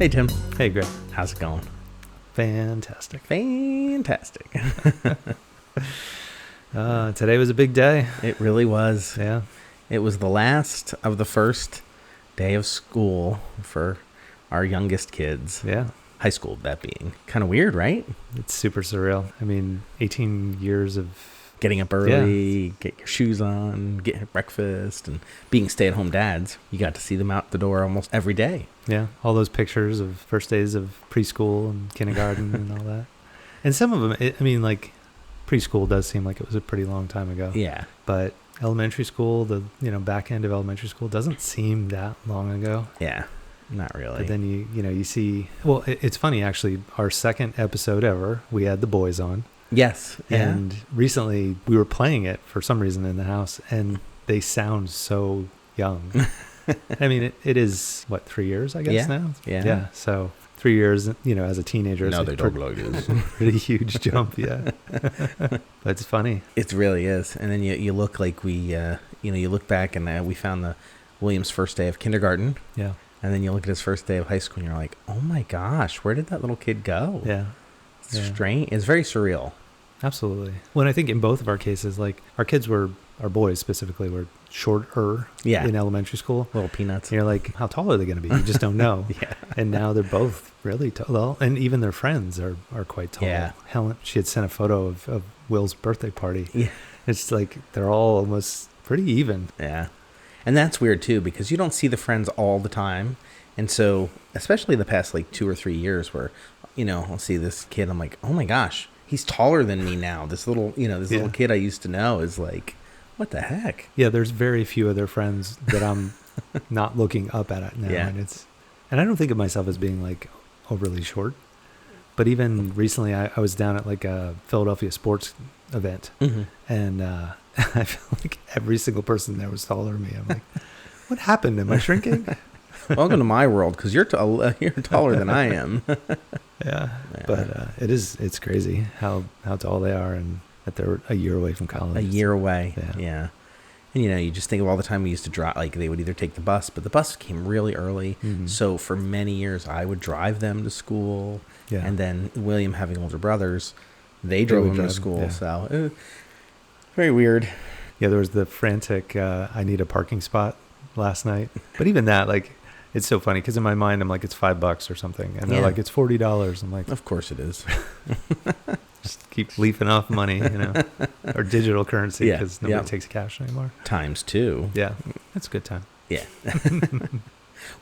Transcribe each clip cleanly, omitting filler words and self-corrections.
Hey, Tim. Hey, Greg. How's it going? Fantastic. Fantastic. Today was a big day. It really was. Yeah. It was the last of the first day of school for our youngest kids. Yeah. High school, that being. Kind of weird, right? It's super surreal. I mean, 18 years of... Getting up early, get your shoes on, get breakfast, and being stay-at-home dads. You got to see them out the door almost every day. Yeah. All those pictures of first days of preschool and kindergarten and all that. And some of them, preschool does seem like it was a pretty long time ago. Yeah. But elementary school, the back end of elementary school doesn't seem that long ago. Yeah. Not really. But then you see, well, it's funny actually, our second episode ever, we had the boys on. Yes. Yeah. And recently we were playing it for some reason in the house and they sound so young. I mean, it is, 3 years, I guess now? Yeah. Yeah. So 3 years, as a teenager. No, they don't like this. Pretty huge jump, yeah. But it's funny. It really is. And then you look like you look back and we found the William's first day of kindergarten. Yeah. And then you look at his first day of high school and you're like, oh my gosh, where did that little kid go? Yeah. It's strange. It's very surreal. Absolutely. Well, I think in both of our cases, our kids our boys specifically, were shorter in elementary school. Little peanuts. And you're like, how tall are they going to be? You just don't know. Yeah. And now they're both really tall. Well, and even their friends are quite tall. Yeah. Helen, she had sent a photo of Will's birthday party. Yeah. It's like they're all almost pretty even. Yeah. And that's weird too, because you don't see the friends all the time. And so, especially the past 2 or 3 years where, I'll see this kid, I'm like, oh my gosh, he's taller than me now. This little, little kid I used to know is like, what the heck? Yeah, there's very few of their friends that I'm not looking up at it now. Yeah. And I don't think of myself as being overly short. But even recently I was down at a Philadelphia sports event. Mm-hmm. And I feel like every single person there was taller than me. I'm like, what happened? Am I shrinking? Welcome to my world, because you're taller than I am. Yeah. But it's crazy how tall they are and that they're a year away from college. A year away. Yeah. And you just think of all the time we used to drive, they would either take the bus, but the bus came really early. Mm-hmm. So for many years I would drive them to school. Yeah. And then William, having older brothers, they drove him to school. Yeah. So very weird. Yeah, there was the frantic, I need a parking spot last night. But even that, it's so funny because in my mind, I'm like, it's $5 or something. And they're like, it's $40. I'm like, of course it is. Just keep leafing off money, or digital currency because nobody takes cash anymore. Times 2. Yeah, that's a good time. Yeah.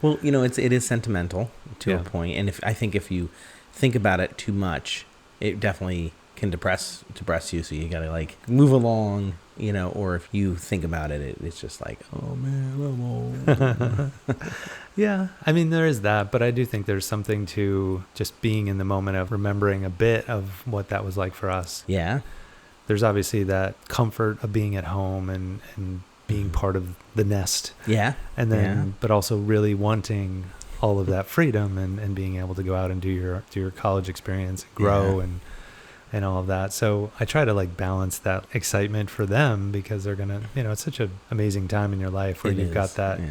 Well, it is sentimental to a point. And if you think about it too much, it definitely can depress you. So you got to move along, or if you think about it, it's just like, oh man, I'm old. Yeah, I mean, there is that, but I do think there's something to just being in the moment of remembering a bit of what that was like for us. Yeah. There's obviously that comfort of being at home and being part of the nest. Yeah. And then, but also really wanting all of that freedom and being able to go out and do your college experience, and grow and all of that. So I try to balance that excitement for them because they're going to, it's such an amazing time in your life where you've got that. Yeah.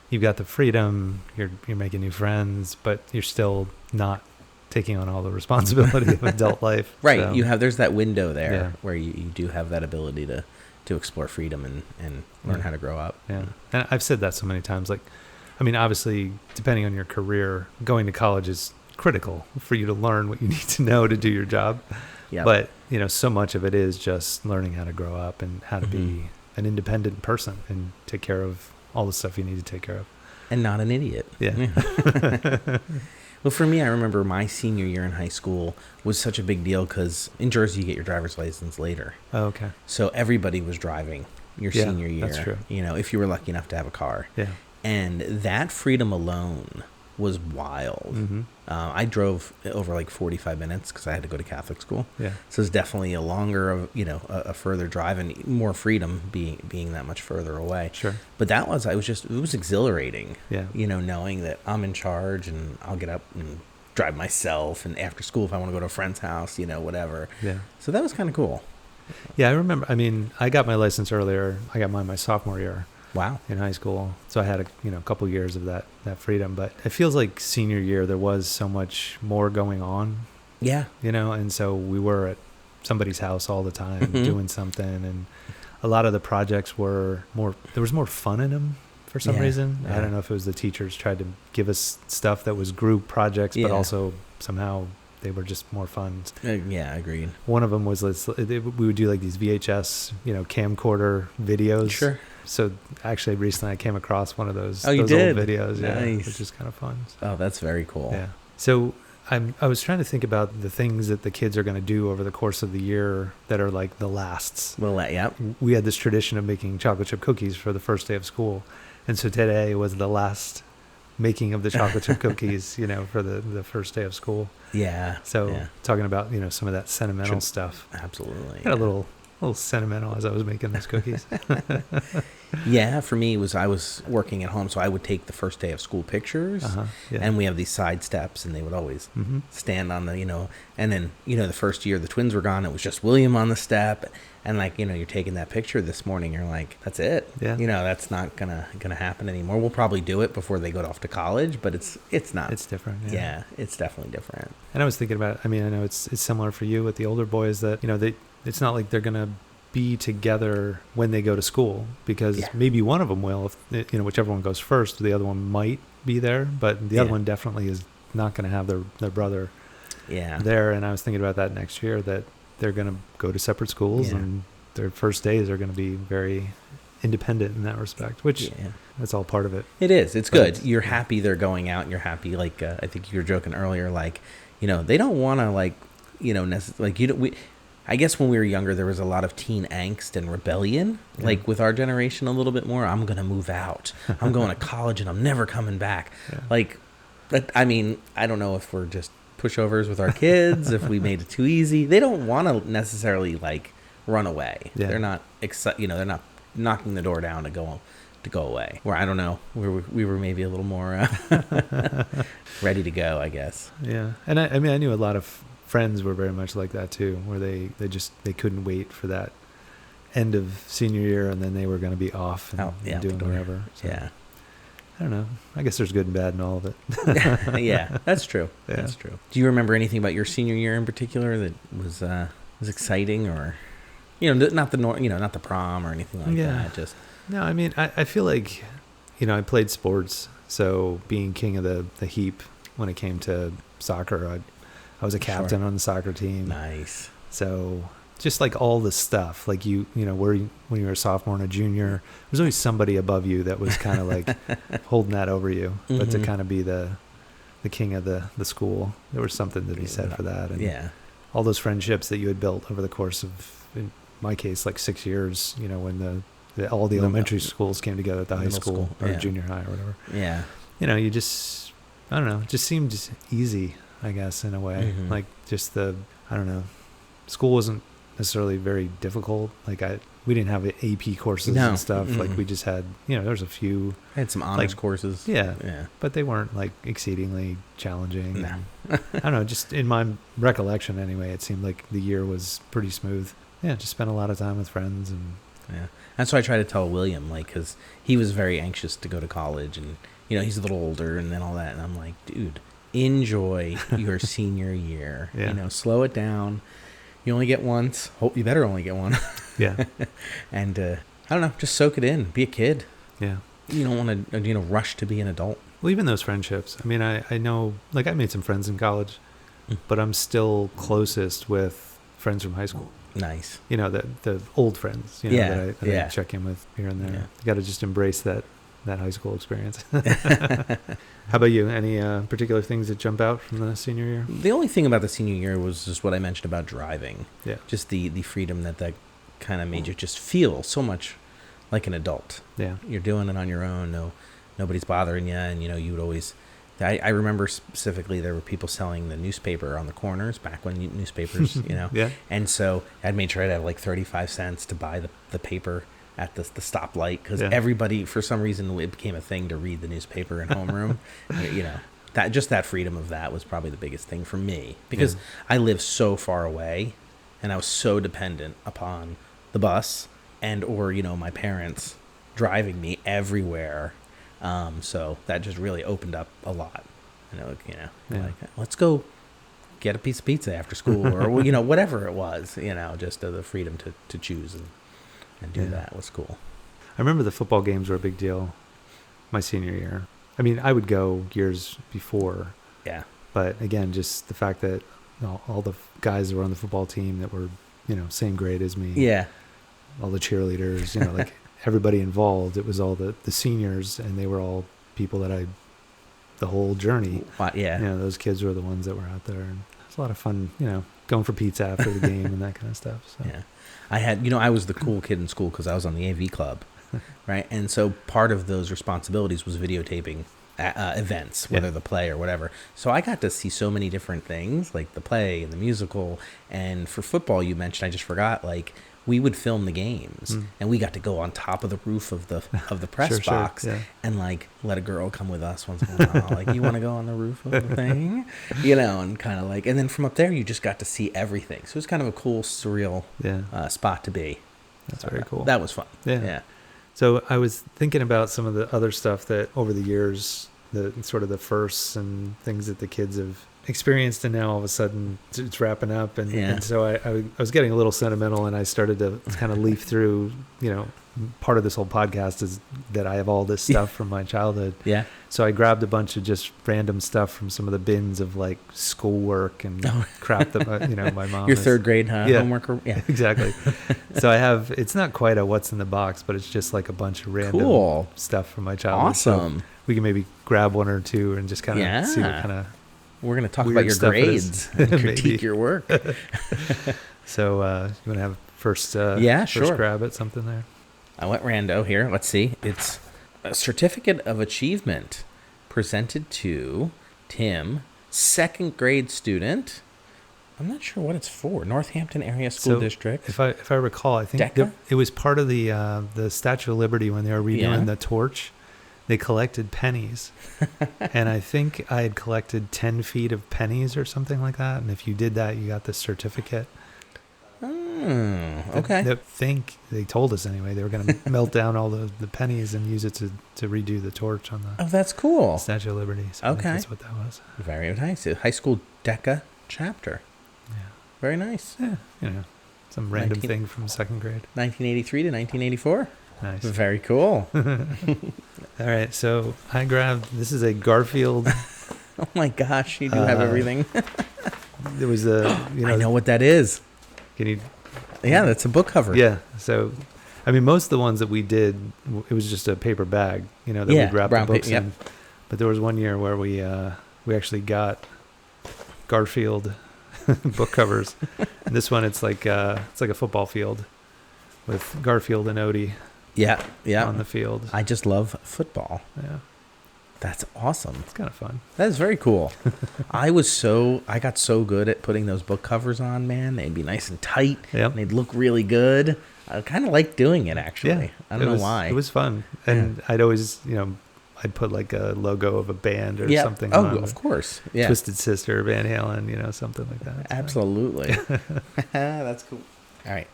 You've got the freedom, you're making new friends, but you're still not taking on all the responsibility of adult life. Right. So, there's that window there where you do have that ability to explore freedom and learn how to grow up. Yeah. And I've said that so many times. Obviously, depending on your career, going to college is critical for you to learn what you need to know to do your job. Yeah. But, so much of it is just learning how to grow up and how to be an independent person and take care of all the stuff you need to take care of. And not an idiot. Yeah. Well, for me, I remember my senior year in high school was such a big deal because in Jersey, you get your driver's license later. Oh, okay. So everybody was driving your senior year. That's true. If you were lucky enough to have a car. Yeah. And that freedom alone was wild. Mm-hmm. I drove over 45 minutes because I had to go to Catholic school. Yeah. So it's definitely a longer, a further drive and more freedom being that much further away. Sure. But it was exhilarating. Yeah. Knowing that I'm in charge and I'll get up and drive myself, and after school if I want to go to a friend's house, whatever. Yeah. So that was kind of cool. Yeah, I remember. I mean, I got my license earlier. I got mine my sophomore year. Wow. in high school. So I had a couple years of that freedom, but it feels like senior year there was so much more going on. Yeah. And so we were at somebody's house all the time Mm-hmm. doing something, and a lot of the projects were there was more fun in them for some reason. I don't know if it was the teachers tried to give us stuff that was group projects, but also somehow they were just more fun. Yeah, agreed. One of them was we would do like these VHS, camcorder videos. Sure. So actually recently I came across one of those, you those did? old videos, Nice. which is kind of fun. Oh, that's very cool. Yeah. So I was trying to think about the things that the kids are going to do over the course of the year that are like the lasts. Well, yeah. We had this tradition of making chocolate chip cookies for the first day of school. And so today was the last making of the chocolate chip cookies, for the first day of school. Yeah. So talking about, some of that sentimental stuff. Absolutely. Got a little sentimental as I was making those cookies. Yeah, for me, I was working at home, so I would take the first day of school pictures, and we have these side steps, and they would always stand on the, and then, the first year the twins were gone, it was just William on the step, and like, you're taking that picture this morning, you're like, that's it. Yeah. That's not gonna happen anymore. We'll probably do it before they go off to college, but it's not. It's different. Yeah, it's definitely different. And I was thinking about, I know it's similar for you with the older boys that, it's not like they're going to be together when they go to school, because maybe one of them will, if whichever one goes first, the other one might be there, but the other one definitely is not going to have their brother there. And I was thinking about that next year, that they're going to go to separate schools and their first days are going to be very independent in that respect, which that's all part of it. It is. It's good. You're happy they're going out, and you're happy, like, I think you were joking earlier, like, they don't want to, like, I guess when we were younger, there was a lot of teen angst and rebellion. Like with our generation, a little bit more. I'm gonna move out. I'm going to college, and I'm never coming back. Like, I don't know if we're just pushovers with our kids, if we made it too easy. They don't want to necessarily like run away. They're not they're not knocking the door down to go away. Where I don't know, we were maybe a little more ready to go, I guess. Yeah, and I knew a lot of friends were very much like that too, where they couldn't wait for that end of senior year, and then they were going to be off and doing whatever. So, I don't know. I guess there's good and bad in all of it. Yeah, that's true. Yeah. That's true. Do you remember anything about your senior year in particular that was exciting, or not the prom or anything like that? Just no. I feel like I played sports, so being king of the heap when it came to soccer, I was a captain on the soccer team. Nice. So just like all this stuff, like when you were a sophomore and a junior, there's always somebody above you that was kind of like holding that over you. But to kind of be the king of the school, there was something to be said for that. And all those friendships that you had built over the course of, in my case, like 6 years, when all the elementary schools came together at the high school or junior high or whatever. Yeah. You just, I don't know, it just seemed just easy, I guess, in a way. Like just school wasn't necessarily very difficult. Like we didn't have AP courses and stuff. Like we just had, there's a few. I had some honors courses. Yeah. But they weren't like exceedingly challenging. No. I don't know, just in my recollection anyway, it seemed like the year was pretty smooth. Yeah, just spent a lot of time with friends. And that's why I try to tell William, like, because he was very anxious to go to college, and he's a little older and then all that, and I'm like, dude, enjoy your senior year. Slow it down. You only get once. Hope you better only get one. And I don't know, just soak it in. Be a kid. Yeah. You don't want to rush to be an adult. Well, even those friendships. I know, like, I made some friends in college, but I'm still closest with friends from high school. Nice. The old friends. That I check in with here and there. You got to just embrace that high school experience. How about you? Any particular things that jump out from the senior year? The only thing about the senior year was just what I mentioned about driving. Yeah. Just the freedom that kind of made you just feel so much like an adult. Yeah. You're doing it on your own. Nobody's bothering you. And, you would always... I remember specifically there were people selling the newspaper on the corners back when newspapers, Yeah. And so I'd made sure I'd have like 35 cents to buy the paper at the stoplight, because everybody, for some reason, it became a thing to read the newspaper in homeroom. That freedom of that was probably the biggest thing for me, because I live so far away, and I was so dependent upon the bus or my parents driving me everywhere. So that just really opened up a lot. Like, let's go get a piece of pizza after school, or whatever it was. Just the freedom to choose and do that was cool. I remember the football games were a big deal my senior year. I mean, I would go years before. Yeah. But again, just the fact that all the guys that were on the football team that were, same grade as me. Yeah. All the cheerleaders, like everybody involved. It was all the seniors, and they were all people that the whole journey. Yeah. Those kids were the ones that were out there. And it was a lot of fun, going for pizza after the game and that kind of stuff. So. Yeah. I had, I was the cool kid in school because I was on the AV club. Right. And so part of those responsibilities was videotaping events, whether the play or whatever. So I got to see so many different things, like the play and the musical. And for football, you mentioned, I just forgot, like we would film the games and we got to go on top of the roof of the press box and like let a girl come with us once in a while. Like, you want to go on the roof of the thing, and kind of like, and then from up there, you just got to see everything. So it was kind of a cool, surreal spot to be. That's very cool. That was fun. Yeah. So I was thinking about some of the other stuff that over the years, the sort of the firsts and things that the kids have experienced, and now all of a sudden it's wrapping up. And so I was getting a little sentimental, and I started to kind of leaf through, part of this whole podcast is that I have all this stuff from my childhood. Yeah. So I grabbed a bunch of just random stuff from some of the bins of like schoolwork and crap that my mom. Your third grade homework. Yeah, exactly. So I have, it's not quite a what's in the box, but it's just like a bunch of random stuff from my childhood. Awesome. So we can maybe grab one or two and just kind of see what kind of. We're going to talk about your grades and critique your work. So you want to have first grab at something there? I went rando here. Let's see. It's a certificate of achievement presented to Tim, second grade student. I'm not sure what it's for. Northampton Area School District. If I recall, I think it was part of the Statue of Liberty when they were redoing the torch. They collected pennies, and I think I had collected 10 feet of pennies or something like that. And if you did that, you got this certificate. Oh, okay. They told us anyway, they were going to melt down all the pennies and use it to redo the torch on the that's cool. Statue of Liberty. So okay. That's what that was. Very nice. High school DECA chapter. Yeah. Very nice. Yeah. Some random thing from second grade. 1983 to 1984. Nice. Very cool. All right, so I grabbed, this is a Garfield. Oh my gosh, you do have everything. There was I know what that is. Can you? Yeah, that's a book cover. Yeah, so, I mean, most of the ones that we did, it was just a paper bag, that we'd wrap the books in. But there was one year where we actually got Garfield book covers. And this one, it's like a football field with Garfield and Odie. Yeah. On the field. I just love football. Yeah. That's awesome. It's kind of fun. That is very cool. I got so good at putting those book covers on, man. They'd be nice and tight. Yep. And they'd look really good. I kind of like doing it, actually. Yeah, I don't know why. It was fun. And I'd always, I'd put like a logo of a band or something on. Oh, of course. Yeah. Twisted Sister, Van Halen, something like that. Absolutely. That's cool. All right.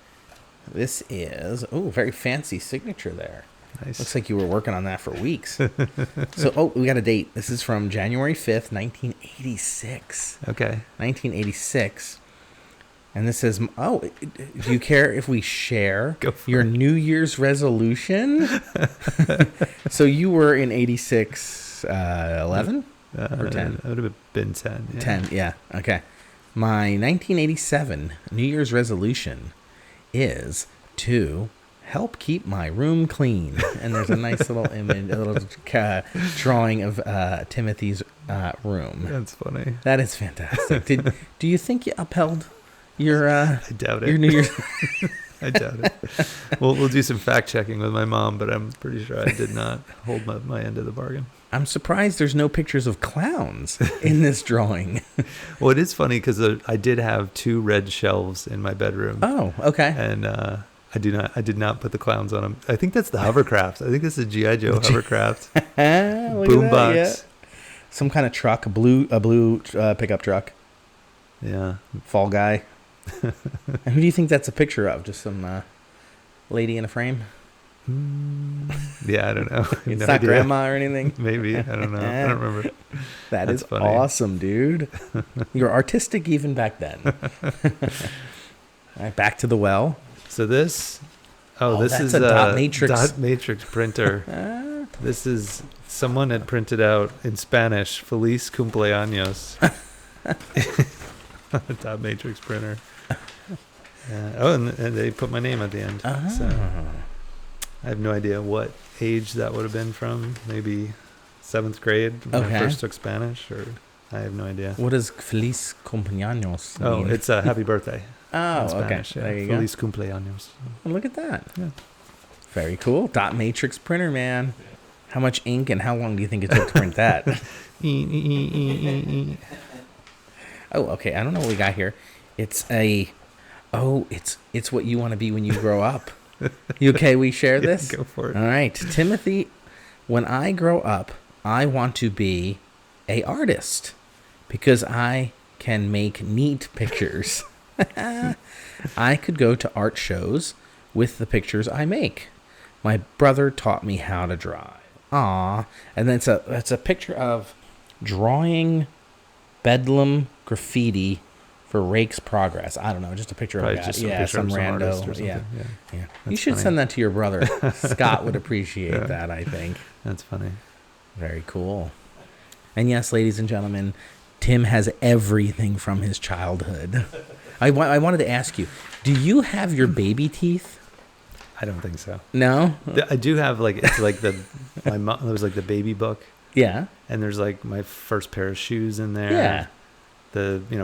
This is, very fancy signature there. Nice. Looks like you were working on that for weeks. So, we got a date. This is from January 5th, 1986. Okay. 1986. And this says, do you care if we share your it. New Year's resolution? So you were in 86, 11 or 10? It would have been 10. Yeah. 10, yeah. Okay. My 1987 New Year's resolution is to help keep my room clean. And there's a nice little image, a little drawing of Timothy's room. That's funny. That is fantastic. Do you think you upheld your I doubt it. Your New Year's? I doubt it. We'll do some fact checking with my mom, but I'm pretty sure I did not hold my end of the bargain. I'm surprised there's no pictures of clowns in this drawing. Well, it is funny because I did have 2 red shelves in my bedroom. Oh, okay. And I did not put the clowns on them. I think that's the hovercraft. I think this is a G.I. Joe hovercraft. Boombox. Yeah. Some kind of truck, a blue pickup truck. Yeah. Fall Guy. And who do you think that's a picture of? Just some lady in a frame? Yeah, I don't know. It's No not idea. grandma or anything. Maybe. I don't know. I don't remember. That's is funny. awesome, dude. You're artistic even back then. All right, back to the well. So this this is a dot matrix. Dot matrix printer. This is someone had printed out in Spanish "Feliz cumpleaños." Dot matrix printer. And they put my name at the end. So I have no idea what age that would have been from. Maybe 7th grade when I first took Spanish, or I have no idea. What does Feliz cumpleaños mean? Oh, it's a happy birthday. Oh, Spanish, okay. There you Feliz cumpleaños. Well, look at that. Yeah. Very cool. Dot matrix printer, man. How much ink and how long do you think it took to print that? Oh, okay. I don't know what we got here. It's what you want to be when you grow up. You okay? We share this? Go for it. All right. Timothy, when I grow up, I want to be a artist because I can make neat pictures. I could go to art shows with the pictures I make. My brother taught me how to draw. Aw. And then it's a picture of drawing Bedlam graffiti for Rake's Progress. I don't know, just a picture of a guy. Yeah, some rando. Yeah. You should send that to your brother. Scott would appreciate that, I think. That's funny. Very cool. And yes, ladies and gentlemen, Tim has everything from his childhood. I wanted to ask you, do you have your baby teeth? I don't think so. No? I do have it's like my mom, there was like the baby book. Yeah. And there's like my first pair of shoes in there. Yeah.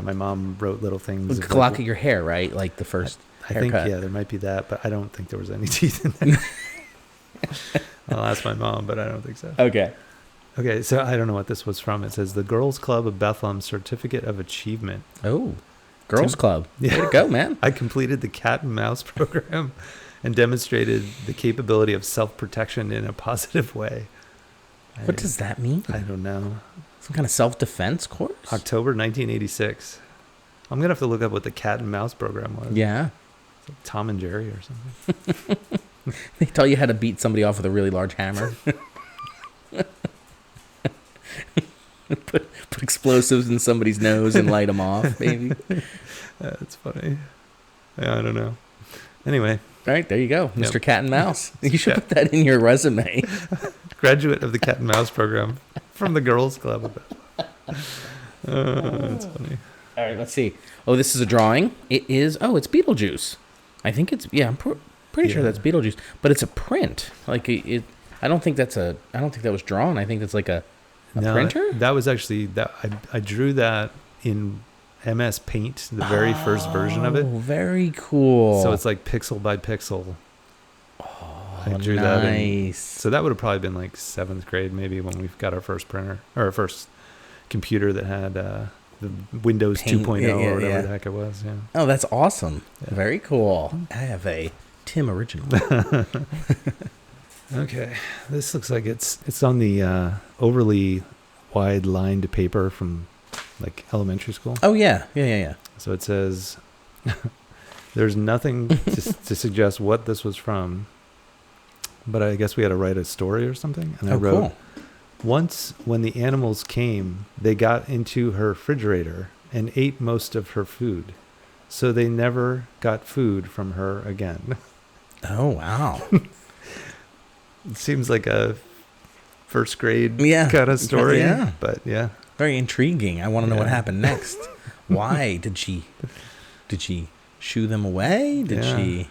My mom wrote little things. The lock of your hair, right? Like the first haircut. I think, there might be that, but I don't think there was any teeth in there. I'll ask my mom, but I don't think so. Okay, so I don't know what this was from. It says the Girls Club of Bethlehem Certificate of Achievement. Oh, Girls Club. Yeah. Way to go, man. I completed the cat and mouse program and demonstrated the capability of self-protection in a positive way. What does that mean? I don't know. Some kind of self-defense course? October 1986. I'm going to have to look up what the cat and mouse program was. Yeah. Like Tom and Jerry or something. They tell you how to beat somebody off with a really large hammer. Put explosives in somebody's nose and light them off, maybe. That's funny. Yeah, I don't know. Anyway. All right, there you go. Mr. Cat and Mouse. You should put that in your resume. Graduate of the Cat and Mouse program from the Girls Club. That's funny. All right, let's see. Oh, this is a drawing. It is, it's Beetlejuice. I think it's, I'm pretty sure that's Beetlejuice. But it's a print. Like, I don't think that was drawn. I think that's like a printer? That was actually, I drew that in MS Paint, the very first version of it. Oh, very cool. So it's like pixel by pixel. Oh, I drew nice. So that would have probably been like 7th grade, maybe, when we got our first printer, or our first computer that had the Windows 2.0 or whatever the heck it was. Yeah. Oh, that's awesome. Yeah. Very cool. I have a Tim original. Okay, this looks like it's on the overly wide lined paper from like elementary school. Oh yeah. So it says, there's nothing to suggest what this was from, but I guess we had to write a story or something. And I wrote, cool. Once when the animals came, they got into her refrigerator and ate most of her food, so they never got food from her again. Oh wow. It seems like a first grade kind of story. Yeah. But yeah. Very intriguing. I want to know what happened next. Why did she shoo them away? Did she?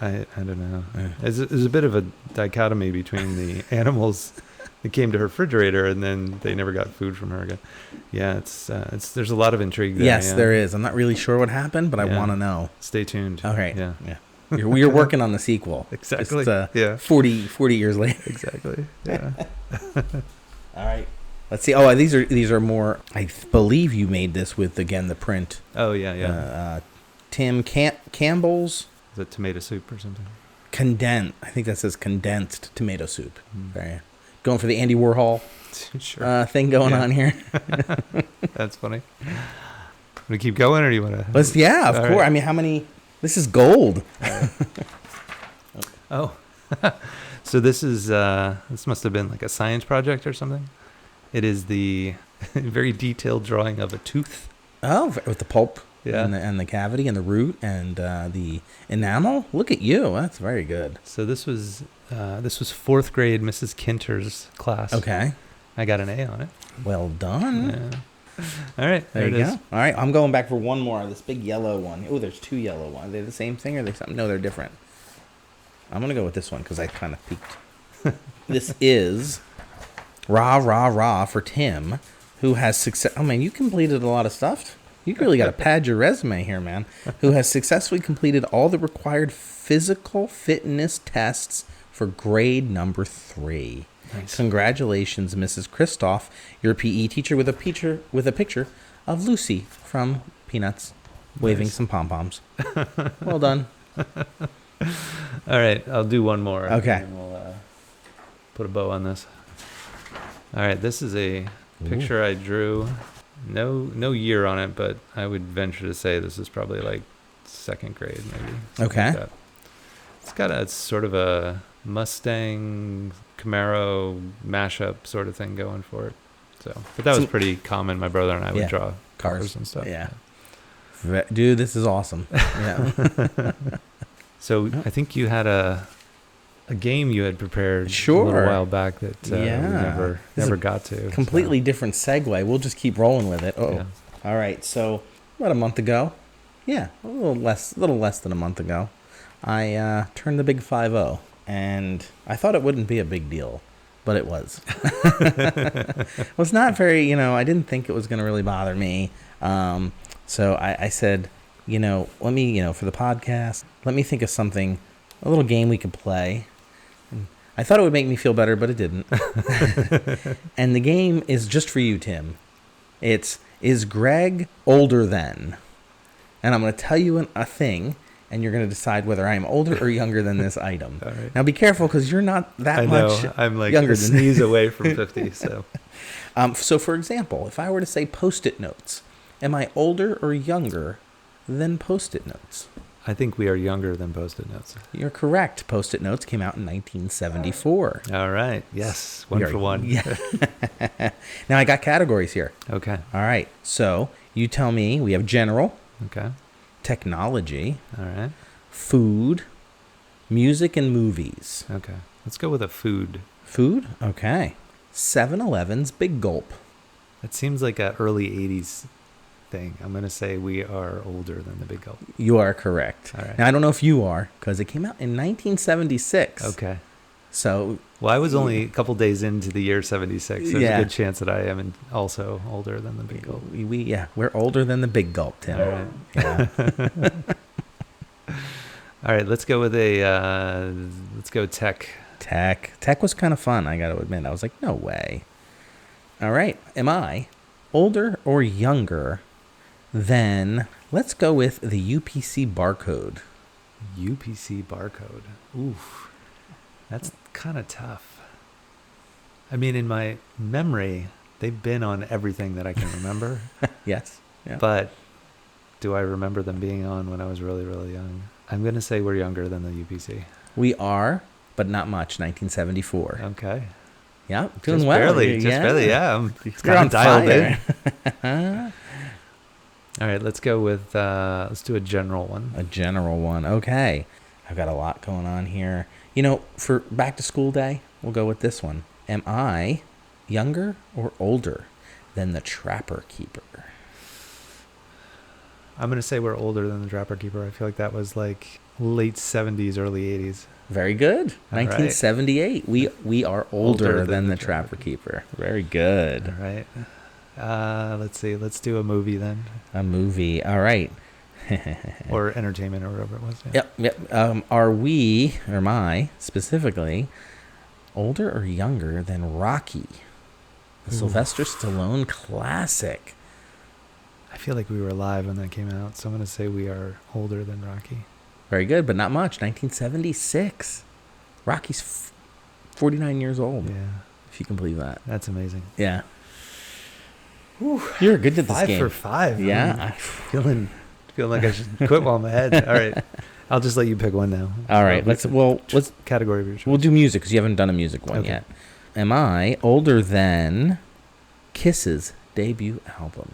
I don't know. There's a bit of a dichotomy between the animals that came to her refrigerator and then they never got food from her again. Yeah, it's there's a lot of intrigue there. Yes, there is. I'm not really sure what happened, but I want to know. Stay tuned. All right. Yeah. You're working on the sequel. Exactly. Just, 40 years later. Exactly. Yeah. All right. Let's see. Oh, these are more. I believe you made this with again the print. Oh yeah. Tim Campbell's. Is it tomato soup or something? I think that says condensed tomato soup. Very going for the Andy Warhol thing going on here. That's funny. Want to keep going, or do you want to? Let's. Yeah, of course. Right. I mean, how many? This is gold. Oh. So this is this must have been like a science project or something. It is the very detailed drawing of a tooth. Oh, with the pulp Yeah. and the cavity and the root and the enamel. Look at you. That's very good. So this was fourth grade Mrs. Kinter's class. Okay. I got an A on it. Well done. Yeah. All right. There you it go. is. All right. I'm going back for one more. This big yellow one. Oh, there's two yellow ones. Are they the same thing or are they something? No, they're different. I'm going to go with this one because I kind of peeked. This is rah, rah, rah for Tim, who has success. Oh, man, you completed a lot of stuff. You really got to pad your resume here, man. Who has successfully completed all the required physical fitness tests for grade number 3. Nice. Congratulations, Mrs. Kristoff, your PE teacher with a picture of Lucy from Peanuts waving some pom-poms. Well done. All right. I'll do one more. Okay. And we'll put a bow on this. All right. This is a picture I drew. No year on it, but I would venture to say this is probably like 2nd grade, maybe. Okay. Like that. It's got a sort of a Mustang Camaro mashup sort of thing going for it. So, but that was pretty common. My brother and I would draw cars and stuff. Yeah. Dude, this is awesome. Yeah. So I think you had a game you had prepared Sure. a little while back that we never got to. Completely different segue. We'll just keep rolling with it. Oh, Yeah. All right. So about a month ago, a little less than a month ago, I turned the big 50, and I thought it wouldn't be a big deal, but it was. It was not very, I didn't think it was going to really bother me. So I said, let me, for the podcast, let me think of something, a little game we could play. And I thought it would make me feel better, but it didn't. And the game is just for you, Tim. Is Greg older than? And I'm going to tell you a thing, and you're going to decide whether I'm older or younger than this item. All right. Now, be careful, because you're not that much I'm like younger a than sneeze away from 50. So, So, for example, if I were to say Post-it notes, am I older or younger than Post-it notes? I think we are younger than Post-it notes. You're correct. Post-it notes came out in 1974. All right. Yes. One for one. Yeah. Now, I got categories here. Okay. All right. So, you tell me, we have general, Okay. technology, All right. food, music, and movies. Okay. Let's go with a food. Food? Okay. 7-Eleven's Big Gulp. It seems like a early 80s thing. I'm going to say we are older than the Big Gulp. You are correct. All right. Now, I don't know if you are, because it came out in 1976. Okay. So, Well, I was only a couple days into the year 76. There's a good chance that I am also older than the Big Gulp. We're older than the Big Gulp, Tim. All right. Yeah. All right. Let's go with let's go tech. Tech was kind of fun, I got to admit. I was like, no way. All right. Am I older or younger than, let's go with the UPC barcode. UPC barcode. Oof. That's kind of tough. I mean, in my memory, they've been on everything that I can remember. Yes. Yeah. But do I remember them being on when I was really, really young? I'm going to say we're younger than the UPC. We are, but not much. 1974. Okay. Yeah. Doing Just well. barely. Just barely. Yeah. I'm You're kind on of dialed fire. in. All right. Let's go with, let's do a general one. A general one. Okay. I've got a lot going on here. For back to school day, we'll go with this one. Am I younger or older than the Trapper Keeper? I'm going to say we're older than the Trapper Keeper. I feel like that was like late 70s, early 80s. Very good. All 1978. right. We are older than the Trapper Keeper. Very good. All right. Let's see. Let's do a movie then. A movie. All right. Or entertainment or whatever it was. Yeah. Yep. Are we, or am I specifically, older or younger than Rocky, the Sylvester Stallone classic? I feel like we were alive when that came out, so I'm going to say we are older than Rocky. Very good, but not much. 1976. Rocky's 49 years old. Yeah. If you can believe that. That's amazing. Yeah. Whew, you're good at this game. 5 for 5. Yeah. I'm feeling like I should quit while I'm ahead. All right. I'll just let you pick one now. All right. Let's category of your choice. We'll do music because you haven't done a music one yet. Am I older than Kiss's debut album?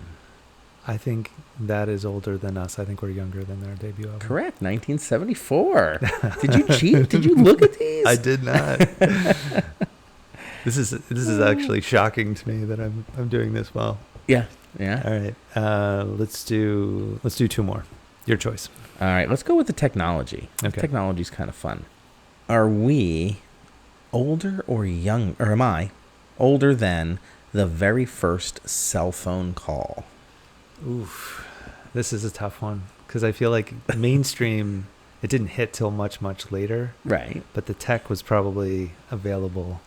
I think that is older than us. I think we're younger than their debut album. Correct. 1974. Did you cheat? Did you look at these? I did not. This is actually shocking to me that I'm doing this well. Yeah. Yeah. All right. Let's do 2 more. Your choice. All right. Let's go with the technology. Okay. Technology's kind of fun. Are we older or young, or am I older than the very first cell phone call? Oof. This is a tough one because I feel like mainstream, it didn't hit till much, much later. Right. But the tech was probably available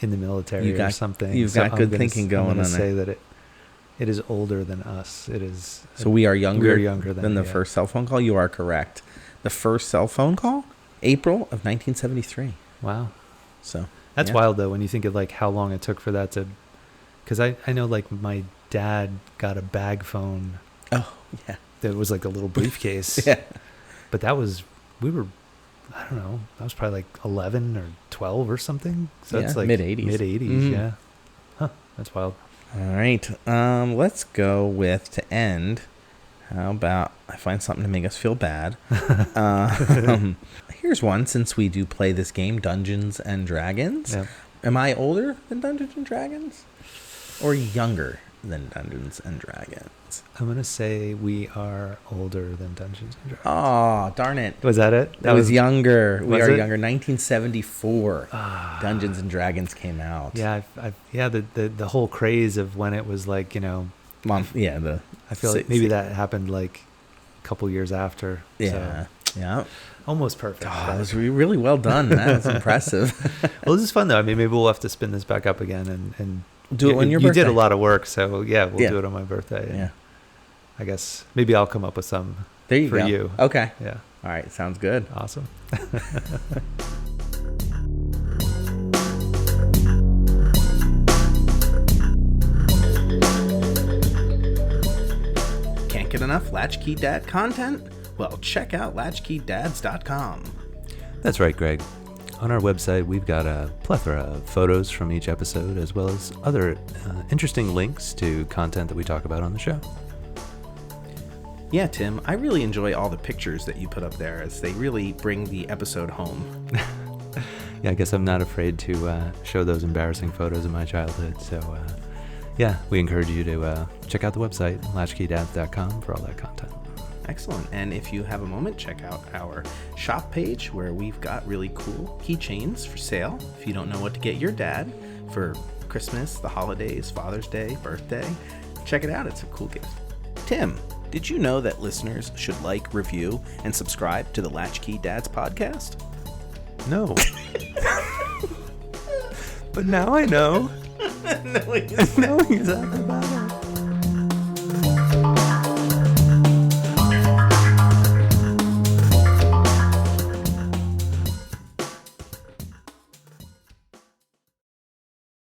in the military or something. You've got good thinking going on there. I'm going to say that it is older than us. It is. So we are younger, than the first cell phone call? You are correct. The first cell phone call? April of 1973. Wow. So that's wild though when you think of like how long it took for that to, because I know like my dad got a bag phone. Oh yeah. That was like a little briefcase. Yeah. But I don't know. I was probably like 11 or 12 or something. So it's like mid-80s. Mid-80s, yeah. Huh. That's wild. All right. Let's go with, to end, how about I find something to make us feel bad. Here's one, since we do play this game, Dungeons and Dragons. Yeah. Am I older than Dungeons and Dragons? Or younger than Dungeons and Dragons? I'm going to say we are older than Dungeons and Dragons. Oh, darn it. Was that it? That was younger. We are younger. 1974. Dungeons and Dragons came out. Yeah, the whole craze of when it was like, you know. I feel like maybe that happened like a couple years after. Yeah. So. Yeah. Almost perfect. That was really well done. That was impressive. Well, this is fun though. I mean, maybe we'll have to spin this back up again and do it on your birthday. You did a lot of work, so we'll do it on my birthday. Yeah. I guess maybe I'll come up with some for you. Okay. Yeah. All right. Sounds good. Awesome. Can't get enough Latch-Key Dad content? Well, check out latchkeydads.com. That's right, Greg. On our website, we've got a plethora of photos from each episode, as well as other interesting links to content that we talk about on the show. Yeah, Tim, I really enjoy all the pictures that you put up there, as they really bring the episode home. Yeah, I guess I'm not afraid to show those embarrassing photos of my childhood. So, we encourage you to check out the website, latchkeydads.com, for all that content. Excellent. And if you have a moment, check out our shop page where we've got really cool keychains for sale. If you don't know what to get your dad for Christmas, the holidays, Father's Day, birthday, check it out. It's a cool gift. Tim, did you know that listeners should like, review, and subscribe to the Latch-Key Dads podcast? No. But now I know. No, exactly.